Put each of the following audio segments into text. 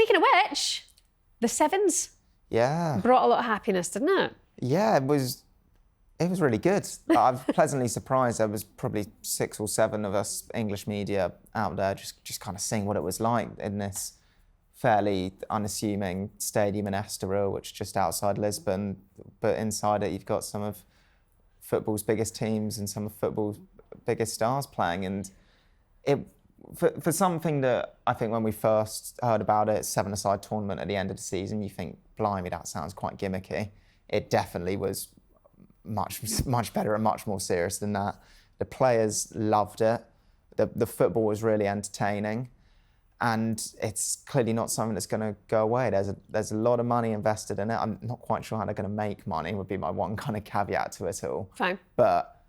Speaking of which, the sevens Yeah. brought a lot of happiness, didn't it? Yeah, it was really good. I'm pleasantly surprised. There was probably 6 or 7 of us English media out there just kind of seeing what it was like in this fairly unassuming stadium in Estoril, which is just outside Lisbon. But inside it, you've got some of football's biggest teams and some of football's biggest stars playing. And it for something that I think when we first heard about it, 7-a-side tournament at the end of the season, you think, blimey, that sounds quite gimmicky. It definitely was much better and much more serious than that. The players loved it. The football was really entertaining, and it's clearly not something that's going to go away. There's a lot of money invested in it. I'm not quite sure how they're going to make money, would be my one kind of caveat to it all. Fine. But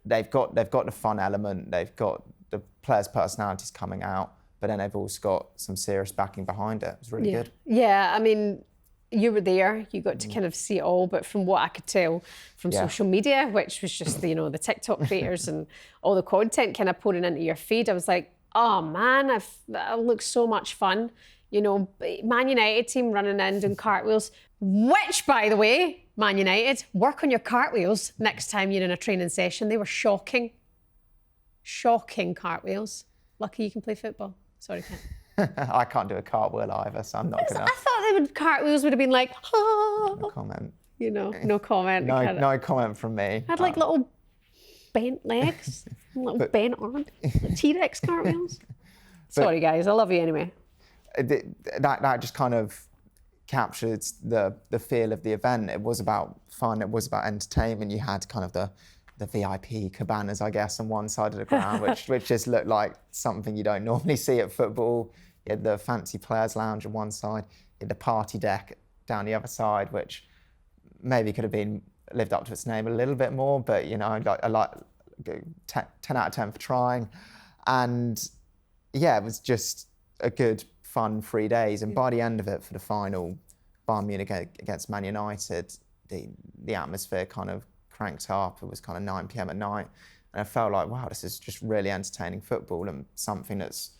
they've got the fun element. They've got the players' personalities coming out, but then they've also got some serious backing behind it. It was really good. Yeah, I mean, you were there, you got to kind of see it all, but from what I could tell from social media, which was just the TikTok creators and all the content kind of pouring into your feed, I was like, oh man, that looks so much fun. Man United team running in doing cartwheels, which, by the way, Man United, work on your cartwheels next time you're in a training session. They were shocking cartwheels. Lucky you can play football. Sorry, Ken. I can't do a cartwheel either, so I'm not going to... I thought cartwheels would have been like, oh. No comment. No comment. No comment from me. Had like little bent legs, little bent arms, T-Rex cartwheels. Sorry, guys, I love you anyway. That just kind of captured the feel of the event. It was about fun, it was about entertainment. You had kind of the VIP cabanas, I guess, on one side of the ground, which just looked like something you don't normally see at football. You had the fancy players' lounge on one side, you had the party deck down the other side, which maybe could have been lived up to its name a little bit more, but I like 10 out of 10 for trying. And yeah, it was just a good, fun 3 days. And by the end of it, for the final, Bayern Munich against Man United, the atmosphere kind of cranked up. It was kind of 9 p.m. at night, and I felt like, wow, this is just really entertaining football and something that's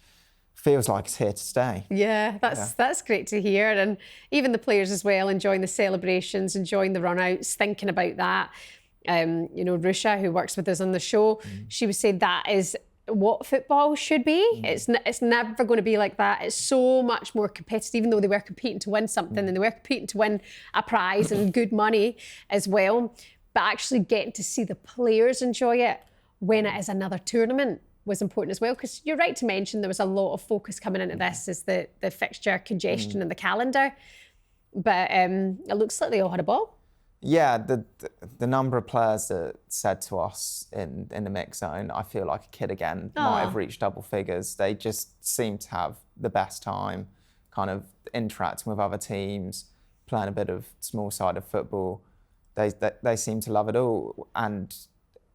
feels like it's here to stay. Yeah, that's great to hear. And even the players as well, enjoying the celebrations, enjoying the run-outs, thinking about that. Rusha, who works with us on the show, she was saying that is what football should be. It's never going to be like that. It's so much more competitive, even though they were competing to win something and they were competing to win a prize and good money as well. But actually getting to see the players enjoy it when it is another tournament was important as well. Because you're right to mention there was a lot of focus coming into this as the fixture congestion in the calendar. But it looks like they all had a ball. Yeah, the number of players that said to us in the mix zone, I feel like a kid again, might have reached double figures. They just seem to have the best time, kind of interacting with other teams, playing a bit of small-sided football. They seem to love it all. And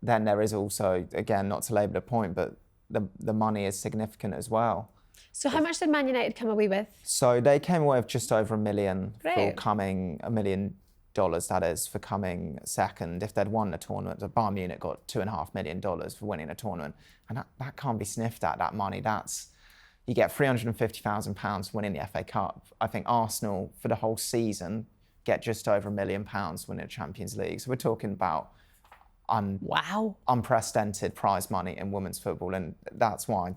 then there is also, again, not to labour the point, but the money is significant as well. So how much did Man United come away with? So they came away with just over $1 million for Great. coming, $1 million, that is, for coming second. If they'd won the tournament, the Bayern Munich got $2.5 million for winning a tournament. And that can't be sniffed at, that money. You get £350,000 winning the FA Cup. I think Arsenal, for the whole season, get just over £1 million winning the Champions League. So we're talking about unprecedented prize money in women's football. And that's why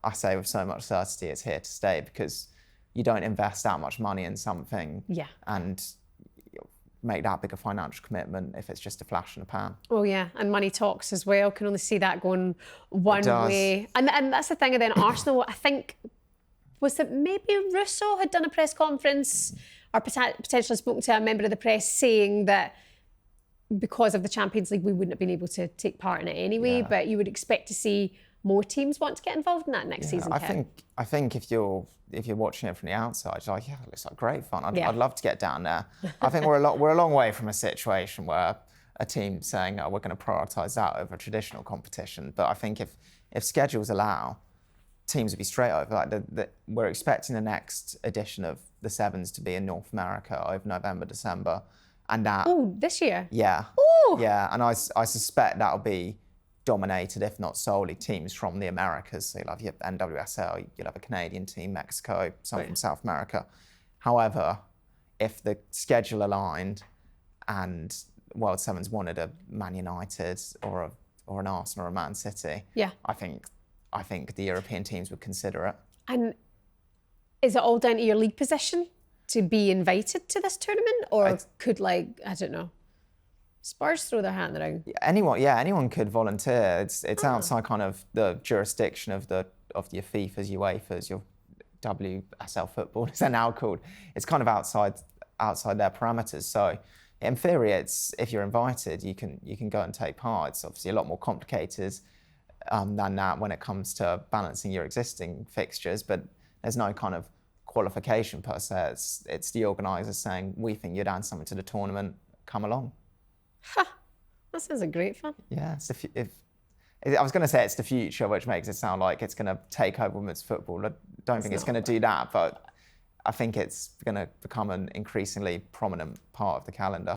I say with so much certainty it's here to stay, because you don't invest that much money in something and make that big a financial commitment if it's just a flash in the pan. Oh yeah, and money talks as well. Can only see that going one way. And that's the thing. And then Arsenal, I think, was it maybe Russo had done a press conference or potentially spoken to a member of the press saying that because of the Champions League, we wouldn't have been able to take part in it anyway, but you would expect to see more teams want to get involved in that next season. I think if you're watching it from the outside, you're like, yeah, it looks like great fun. I'd love to get down there. I think we're a long way from a situation where a team saying, oh, we're going to prioritise that over traditional competition. But I think if schedules allow, teams would be straight over. We're expecting the next edition of the Sevens to be in North America over November, December. And that... Oh, this year? Yeah. Ooh. Yeah, and I suspect that'll be dominated, if not solely, teams from the Americas. So you'll have your NWSL, you'll have a Canadian team, Mexico, some from South America. However, if the schedule aligned and World Sevens wanted a Man United or an Arsenal or a Man City, I think the European teams would consider it. And is it all down to your league position to be invited to this tournament, or could, like, I don't know, Spurs throw their hat in the ring? Anyone could volunteer. It's outside kind of the jurisdiction of your FIFAs, UEFAs, your WSL football, as they're now called. It's kind of outside their parameters. So in theory, if you're invited, you can go and take part. It's obviously a lot more complicated than that when it comes to balancing your existing fixtures, but there's no kind of qualification per se. It's the organisers saying, we think you'd add something to the tournament, come along. That sounds like great fun. Yeah, I was going to say it's the future, which makes it sound like it's going to take over women's football. I don't think it's going to do that, but I think it's going to become an increasingly prominent part of the calendar.